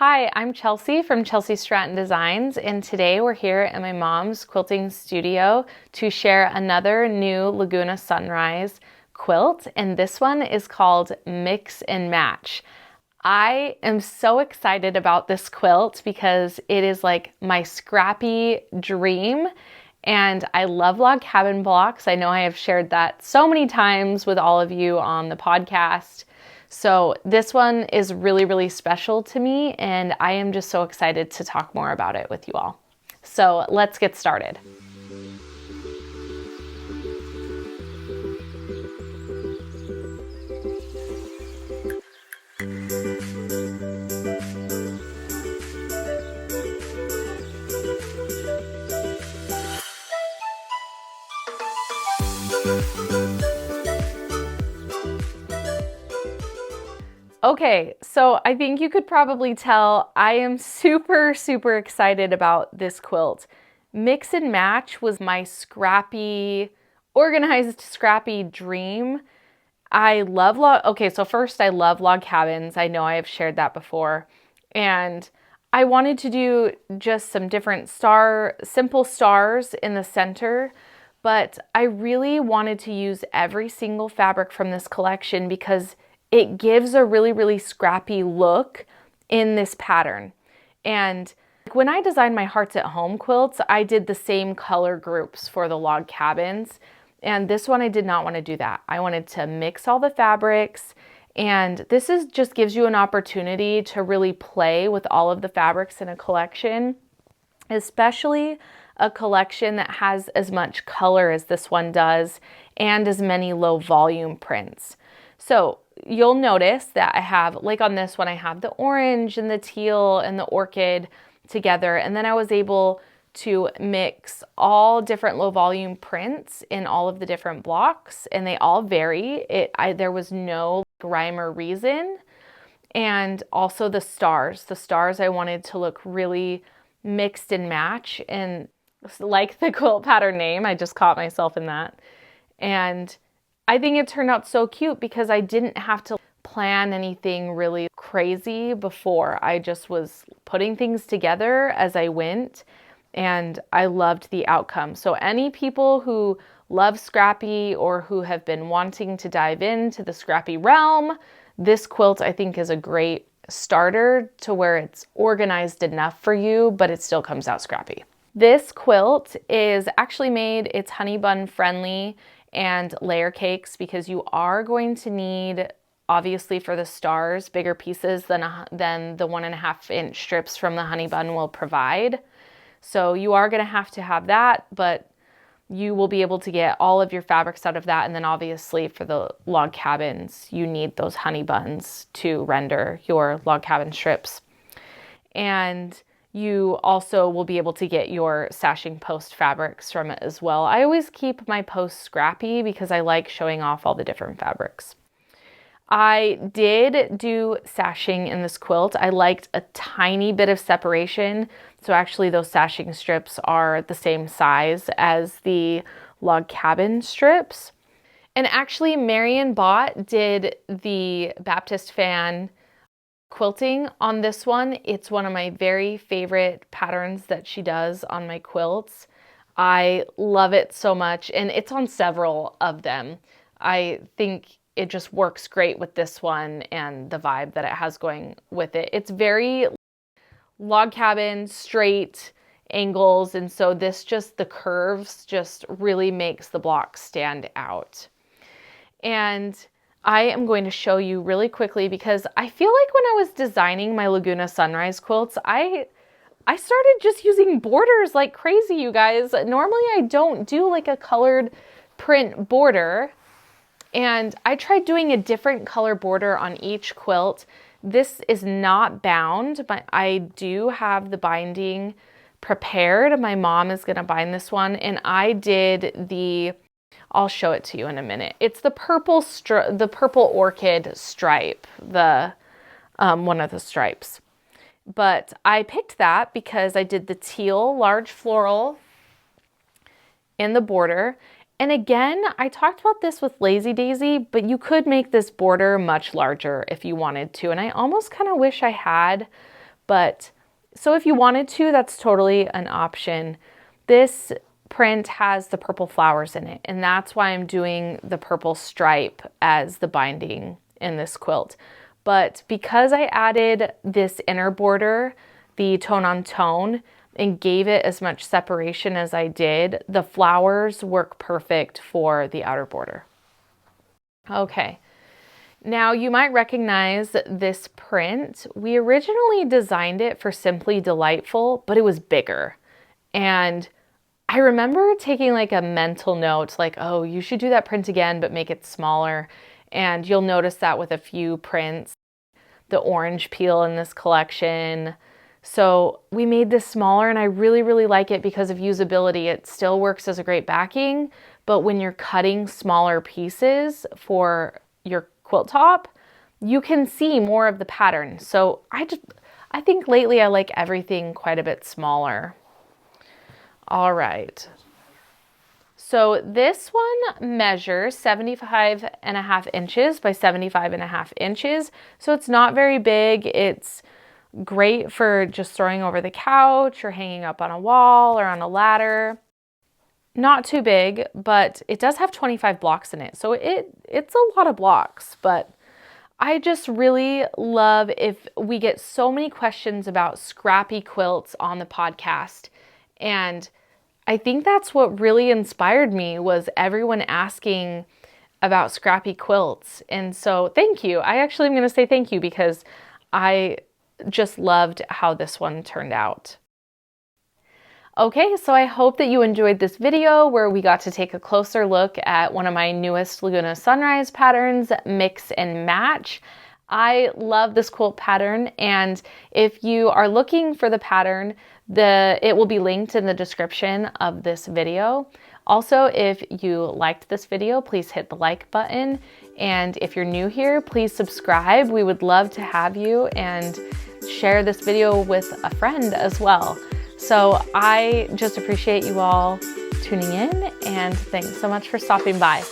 Hi, I'm Chelsea from Chelsi Stratton Designs, and today we're here at my mom's quilting studio to share another new Laguna Sunrise quilt, and this one is called Mix and Match. I am so excited about this quilt because it is like my scrappy dream, and I love log cabin blocks. I know I have shared that so many times with all of you on the podcast. So this one is really, really special to me, and I am just so excited to talk more about it with you all. So let's get started. Okay, so I think you could probably tell I am super, super excited about this quilt. Mix and Match was my scrappy, organized, scrappy dream. I love so first I love log cabins. I know I have shared that before. And I wanted to do just some different simple stars in the center, but I really wanted to use every single fabric from this collection because it gives a really, really scrappy look in this pattern. And when I designed my Hearts at Home quilts, I did the same color groups for the log cabins. And this one, I did not want to do that. I wanted to mix all the fabrics. And this just gives you an opportunity to really play with all of the fabrics in a collection, especially a collection that has as much color as this one does and as many low volume prints. So you'll notice that I have, like on this one, I have the orange and the teal and the orchid together. And then I was able to mix all different low volume prints in all of the different blocks, and they all vary. There was no rhyme or reason. And also the stars. The stars I wanted to look really mixed and match, and like the quilt pattern name, I just caught myself in that. And I think it turned out so cute because I didn't have to plan anything really crazy before. I just was putting things together as I went, and I loved the outcome. So any people who love scrappy or who have been wanting to dive into the scrappy realm, this quilt I think is a great starter to where it's organized enough for you, but it still comes out scrappy. This quilt is actually it's Honeybun friendly and layer cakes because you are going to need, obviously for the stars, bigger pieces than the 1.5 inch strips from the Honeybun will provide. So you are going to have that, but you will be able to get all of your fabrics out of that. And then obviously for the log cabins, you need those Honeybuns to render your log cabin strips. And you also will be able to get your sashing post fabrics from it as well. I always keep my posts scrappy because I like showing off all the different fabrics. I did do sashing in this quilt. I liked a tiny bit of separation. So actually those sashing strips are the same size as the log cabin strips. And actually Marion Bott did the Baptist fan quilting on this one. It's one of my very favorite patterns that she does on my quilts. I love it so much, and it's on several of them. I think it just works great with this one and the vibe that it has going with it. It's very log cabin, straight angles, and so the curves just really makes the block stand out. And I am going to show you really quickly because I feel like when I was designing my Laguna Sunrise quilts, I started just using borders like crazy, you guys. Normally I don't do like a colored print border, and I tried doing a different color border on each quilt. This is not bound, but I do have the binding prepared. My mom is going to bind this one, and I did I'll show it to you in a minute. It's the purple orchid stripe, one of the stripes. But I picked that because I did the teal large floral in the border. And again, I talked about this with Lazy Daisy, but you could make this border much larger if you wanted to. And I almost kind of wish I had, But so if you wanted to, that's totally an option. This print has the purple flowers in it, and that's why I'm doing the purple stripe as the binding in this quilt. But because I added this inner border, the tone on tone, and gave it as much separation as I did, the flowers work perfect for the outer border. Okay, now you might recognize this print. We originally designed it for Simply Delightful, but it was bigger. And I remember taking like a mental note, like, oh, you should do that print again, but make it smaller. And you'll notice that with a few prints, the orange peel in this collection. So we made this smaller, and I really, really like it because of usability. It still works as a great backing, but when you're cutting smaller pieces for your quilt top, you can see more of the pattern. So I think lately I like everything quite a bit smaller. All right. So this one measures 75.5 inches by 75.5 inches. So it's not very big. It's great for just throwing over the couch or hanging up on a wall or on a ladder. Not too big, but it does have 25 blocks in it. So it's a lot of blocks, but I just really love if we get so many questions about scrappy quilts on the podcast. And I think that's what really inspired me, was everyone asking about scrappy quilts. And so thank you. I actually am going to say thank you because I just loved how this one turned out. Okay, so I hope that you enjoyed this video where we got to take a closer look at one of my newest Laguna Sunrise patterns, Mix and Match. I love this quilt pattern, and if you are looking for the pattern, it will be linked in the description of this video. Also, if you liked this video, please hit the like button, and if you're new here, please subscribe. We would love to have you, and share this video with a friend as well. So I just appreciate you all tuning in, and thanks so much for stopping by.